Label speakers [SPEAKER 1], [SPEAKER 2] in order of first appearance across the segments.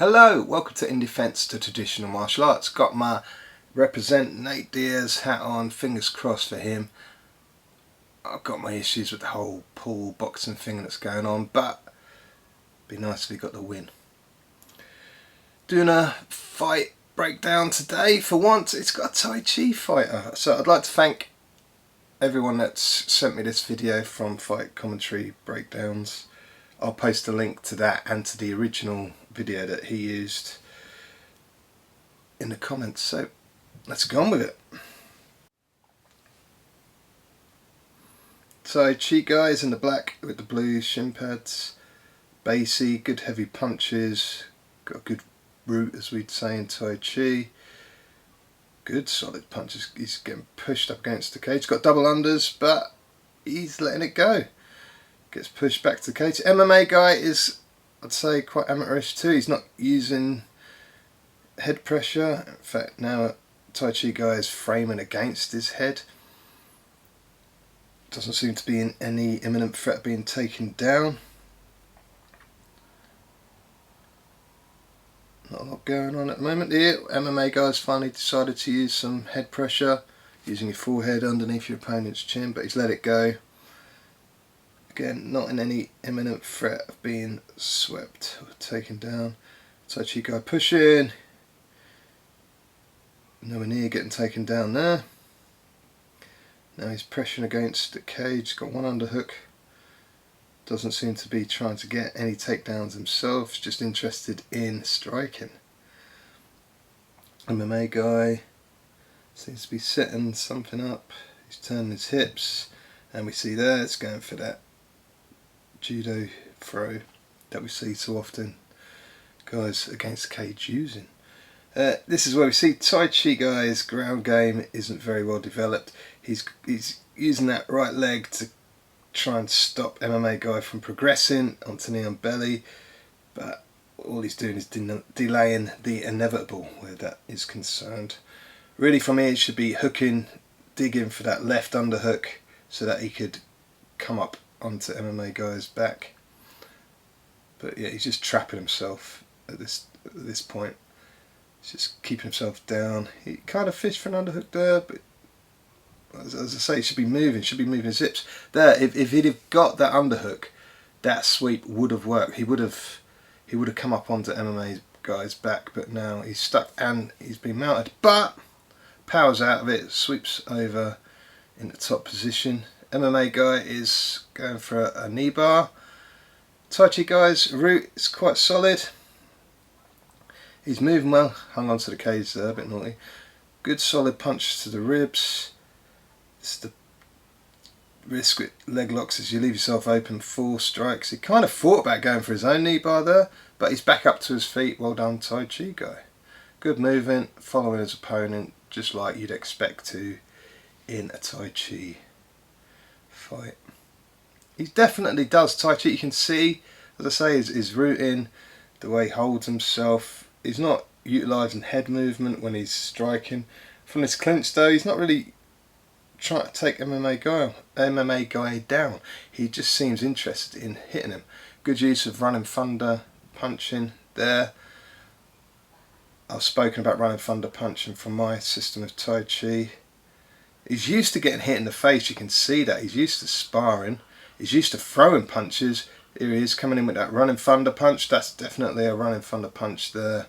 [SPEAKER 1] Hello, welcome to In Defence to Traditional Martial Arts. Got my represent Nate Diaz hat on, fingers crossed for him. I've got my issues with the whole pool boxing thing that's going on, but it'd be nice if he got the win. Doing a fight breakdown today. For once, it's got a Tai Chi fighter. So I'd like to thank everyone that's sent me this video from Fight Commentary Breakdowns. I'll post a link to that and to the original video that he used in the comments. So let's go on with it. So Chi guys in the black with the blue shin pads, bassy, good heavy punches, got a good root as we'd say in Tai Chi. Good solid punches. He's getting pushed up against the cage. Got double unders, but he's letting it go. Gets pushed back to the cage. MMA guy is, I'd say, quite amateurish too. He's not using head pressure. In fact, now Tai Chi guy is framing against his head. Doesn't seem to be in any imminent threat of being taken down. Not a lot going on at the moment here. MMA guys finally decided to use some head pressure, using your forehead underneath your opponent's chin, but he's let it go. Again, not in any imminent threat of being swept or taken down. Tai Chi guy pushing. Nowhere near getting taken down there. Now he's pressuring against the cage. Got one underhook. Doesn't seem to be trying to get any takedowns himself. Just interested in striking. MMA guy seems to be setting something up. He's turning his hips. And we see there it's going for that judo throw that we see so often guys against the cage using. This is where we see Tai Chi guy's ground game isn't very well developed. He's using that right leg to try and stop MMA guy from progressing onto knee on belly, but all he's doing is delaying the inevitable where that is concerned. Really from here it should be hooking, digging for that left underhook so that he could come up onto MMA guy's back. But yeah, he's just trapping himself at this point. He's just keeping himself down. He kind of fished for an underhook there, but as I say, he should be moving his hips. There, if he'd have got that underhook, that sweep would have worked. He would have come up onto MMA guy's back, but now he's stuck and he's been mounted. But powers out of it, sweeps over in the top position. MMA guy is going for a knee bar. Tai Chi guy's root is quite solid. He's moving well, hung onto the cage there, a bit naughty. Good solid punch to the ribs. It's the risk with leg locks as you leave yourself open 4 strikes. He kind of thought about going for his own knee bar there, but he's back up to his feet. Well done, Tai Chi guy. Good movement, following his opponent, just like you'd expect to in a Tai Chi fight. He definitely does Tai Chi. You can see, as I say, his rooting, the way he holds himself. He's not utilising head movement when he's striking. From this clinch though, he's not really trying to take MMA guy down. He just seems interested in hitting him. Good use of running thunder punching there. I've spoken about running thunder punching from my system of Tai Chi. He's used to getting hit in the face, you can see that. He's used to sparring. He's used to throwing punches. Here he is coming in with that running thunder punch. That's definitely a running thunder punch there.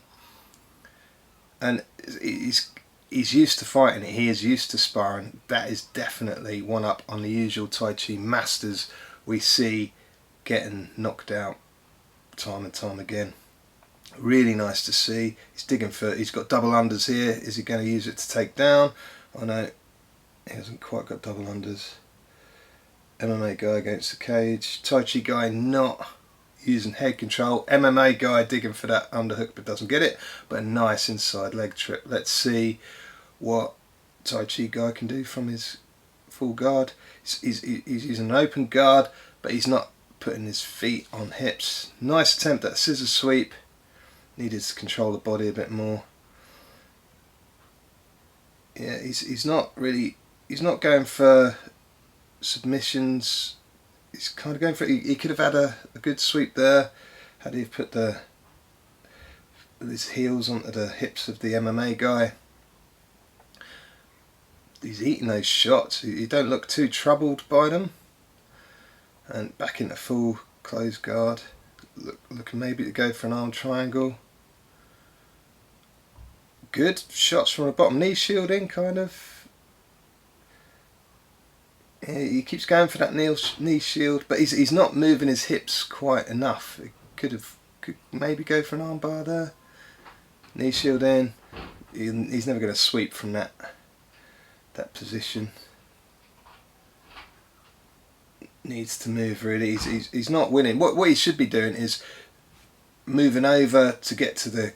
[SPEAKER 1] And he's used to fighting. He is used to sparring. That is definitely one up on the usual Tai Chi masters we see getting knocked out time and time again. Really nice to see. He's digging for, he's got double unders here. Is he going to use it to take down? Oh no, he hasn't quite got double unders. MMA guy against the cage. Tai Chi guy not using head control. MMA guy digging for that underhook but doesn't get it. But a nice inside leg trip. Let's see what Tai Chi guy can do from his full guard. He's using an open guard, but he's not putting his feet on hips. Nice attempt at a scissor sweep. Needed to control the body a bit more. Yeah, he's not going for submissions. He's kind of going for, he could have had a good sweep there had he put the with his heels onto the hips of the MMA guy. He's eating those shots. He don't look too troubled by them. And back into full closed guard. Looking maybe to go for an arm triangle. Good shots from the bottom, knee shielding kind of. Yeah, he keeps going for that knee shield, but he's not moving his hips quite enough. He could maybe go for an arm bar there. Knee shield in. He's never going to sweep from that position. Needs to move really. He's not winning. What he should be doing is moving over to get to the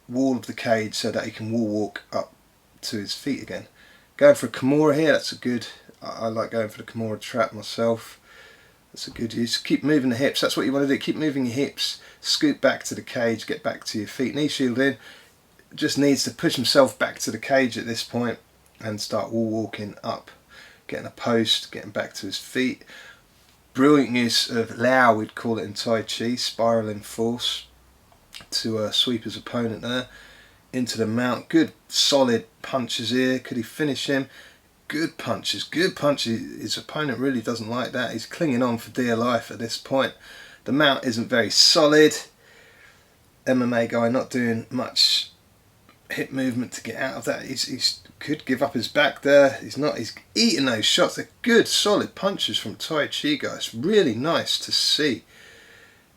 [SPEAKER 1] wall of the cage so that he can wall walk up to his feet again. Going for a Kimura here, that's a good, I like going for the Kimura trap myself. That's a good use. Keep moving the hips, that's what you want to do. Keep moving your hips, scoot back to the cage, get back to your feet. Knee shield in, just needs to push himself back to the cage at this point and start wall walking up. Getting a post, getting back to his feet. Brilliant use of Lao, we'd call it in Tai Chi, spiraling force to sweep his opponent there into the mount. Good solid punches here. Could he finish him? Good punches, good punches. His opponent really doesn't like that. He's clinging on for dear life at this point. The mount isn't very solid. MMA guy not doing much hip movement to get out of that. He's could give up his back there. He's eating those shots. They're good solid punches from Tai Chi guys. Really nice to see.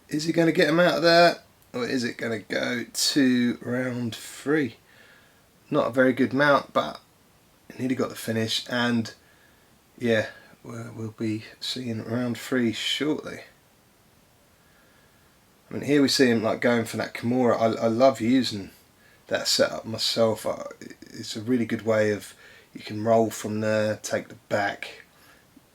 [SPEAKER 1] Is he going to get him out of there? Or is it going to go to round 3? Not a very good mount, but nearly got the finish. And yeah, we'll be seeing round 3 shortly. I mean, here we see him like going for that Kimura. I love using that setup myself. It's a really good way of, you can roll from there, take the back,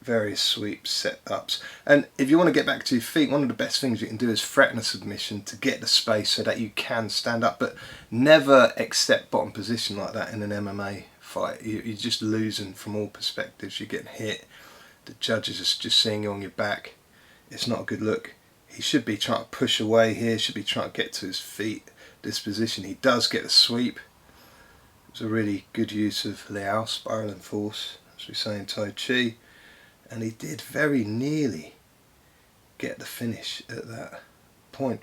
[SPEAKER 1] various sweep setups. And if you want to get back to your feet, one of the best things you can do is threaten a submission to get the space so that you can stand up, but never accept bottom position like that in an MMA fight. You're just losing from all perspectives. You're getting hit, the judges are just seeing you on your back. It's not a good look. He should be trying to push away here, should be trying to get to his feet. This position, he does get a sweep. It was a really good use of Liao, spiraling force, as we say in Tai Chi. And he did very nearly get the finish at that point.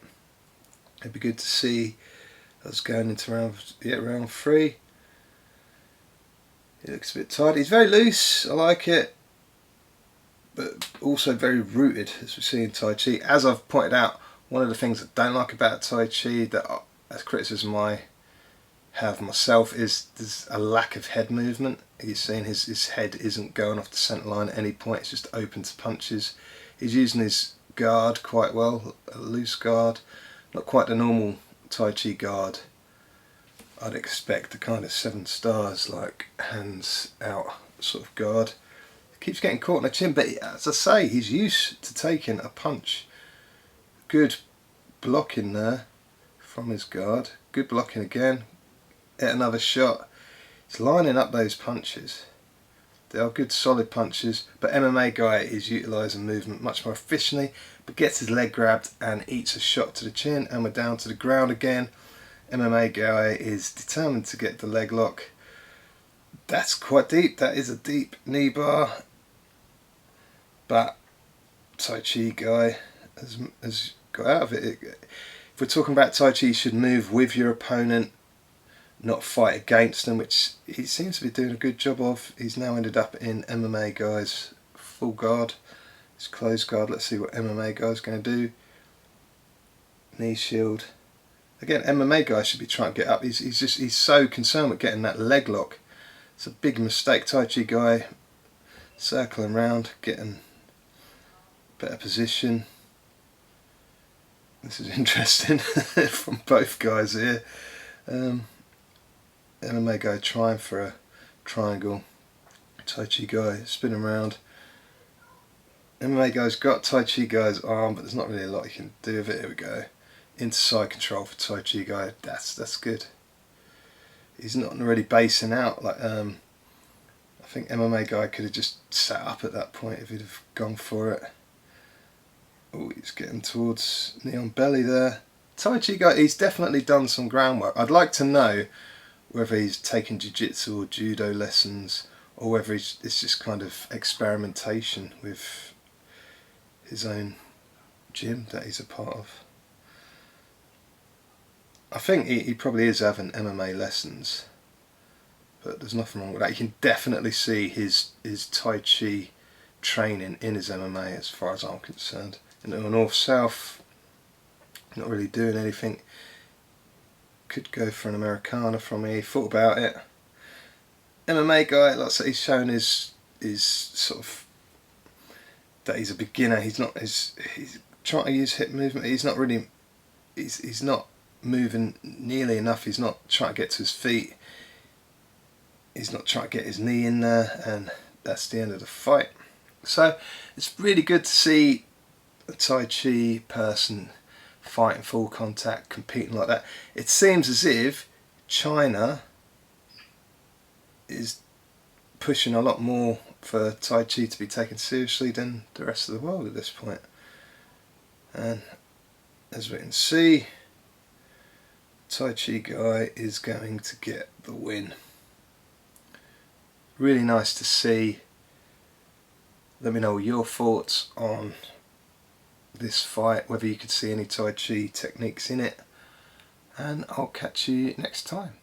[SPEAKER 1] It'd be good to see us going into round 3. He looks a bit tired. He's very loose, I like it, but also very rooted, as we see in Tai Chi. As I've pointed out, one of the things I don't like about Tai Chi, that as criticism I have myself, is there's a lack of head movement. You're seeing his head isn't going off the centre line at any point, it's just open to punches. He's using his guard quite well, a loose guard, not quite the normal Tai Chi guard I'd expect, the kind of 7 stars, like hands out sort of guard. Keeps getting caught in the chin, but as I say, he's used to taking a punch. Good blocking there from his guard, good blocking again, hit another shot. He's lining up those punches. They are good solid punches, but MMA guy is utilising movement much more efficiently, but gets his leg grabbed and eats a shot to the chin, and we're down to the ground again. MMA guy is determined to get the leg lock. That's quite deep, that is a deep knee bar, but Tai Chi guy has got out of it. If we're talking about Tai Chi, you should move with your opponent, not fight against them, which he seems to be doing a good job of. He's now ended up in MMA guy's full guard, his closed guard. Let's see what MMA guy's going to do. Knee shield. Again, MMA guy should be trying to get up. He's so concerned with getting that leg lock. It's a big mistake. Tai Chi guy circling around, getting better position. This is interesting from both guys here. MMA guy trying for a triangle. Tai Chi guy spinning around. MMA guy's got Tai Chi guy's arm, but there's not really a lot you can do with it. Here we go. Into side control for Tai Chi guy. That's good. He's not really basing out. Like I think MMA guy could have just sat up at that point if he'd have gone for it. Oh, he's getting towards knee on belly there. Tai Chi guy, he's definitely done some groundwork. I'd like to know whether he's taken jiu-jitsu or judo lessons, or whether it's just kind of experimentation with his own gym that he's a part of. I think he probably is having MMA lessons, but there's nothing wrong with that. You can definitely see his Tai Chi training in his MMA as far as I'm concerned. You know, north-south, not really doing anything. Could go for an Americana from here. He thought about it. MMA guy, like I say, he's shown his sort of that he's a beginner. He's trying to use hip movement. He's not really. He's not moving nearly enough. He's not trying to get to his feet. He's not trying to get his knee in there, and that's the end of the fight. So it's really good to see a Tai Chi person fighting full contact, competing like that. It seems as if China is pushing a lot more for Tai Chi to be taken seriously than the rest of the world at this point. And as we can see, Tai Chi guy is going to get the win. Really nice to see. Let me know your thoughts on this fight, whether you could see any Tai Chi techniques in it, and I'll catch you next time.